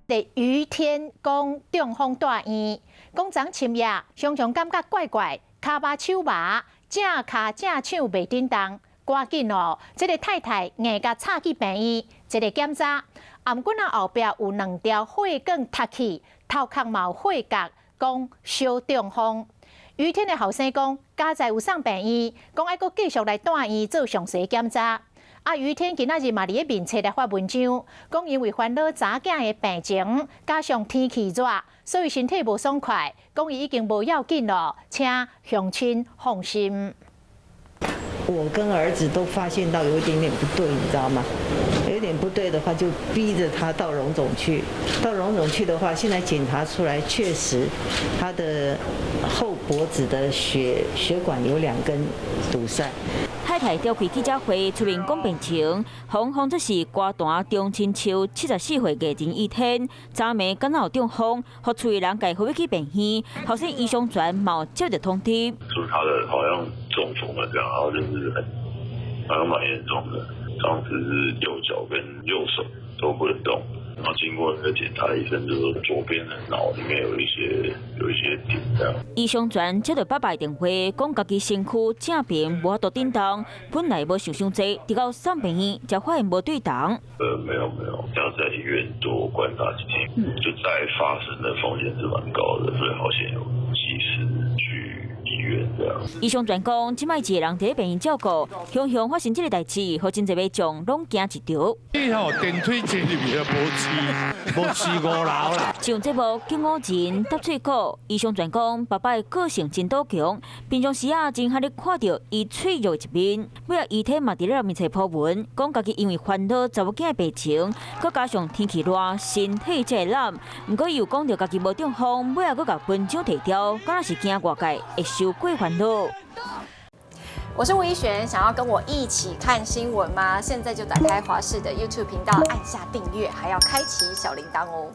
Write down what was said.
第余天讲中风大院，讲昨深夜常常感觉怪怪，骹麻手麻，正骹正手袂振动，赶紧哦！这个太太硬甲插去病院，一个检查，颔管啊后壁有2条血管塌去，头壳嘛有血角，讲小中风。余天的后生讲，家在有送病院，讲爱阁继续来大院做详细检查。余天今仔日嘛伫咧面册来发文章，讲因为烦恼查囝的病情，加上天气热，所以身体无爽快。讲伊已经无要紧了，请乡亲放心。我跟儿子都发现到有一点点不对，你知道吗？有一点不对的话，就逼着他到荣总去。到荣总去的话，现在检查出来，确实他的后脖子的血管有2根堵塞。太太召开记者会出面讲病情，方这是歌坛钟亲秋74岁艺人余天，昨暝敢若有中风，互厝的人介回去病院，后生医生传冇接到通知。说他的好像中风了这样，然后就是好像蛮严重的，当时是右脚跟右手都不能动。然后经过那个检查，医生就说左边的脑里面有一些点这样。医生传接到爸爸的电话，讲家己身躯正边无法度振动，本来无想伤济，直到送病院才发现无对动。没有，要在医院多观察几天，就再发生的风险是蛮高的，所以好险有及时去医院这样。医生传讲，即摆一个人伫咧病院照顾，雄雄发生这个代志，好真侪民众拢惊一条。你吼电梯坐入去就无5楼啦。上节目经五人搭喙鼓，医生传讲，爸爸的个性真多强，平常时真罕咧看到伊脆弱一面。尾仔遗体嘛伫咧面册铺文，讲家己因为烦恼查某囝的病情，佮加上天气热，身体才会懒。毋过伊又讲到家己无中风，尾仔佮甲文章提掉，敢若是惊外界会受过烦恼。我是吴依璇，想要跟我一起看新闻吗？现在就打开华视的 YouTube 频道，按下订阅，还要开启小铃铛哦。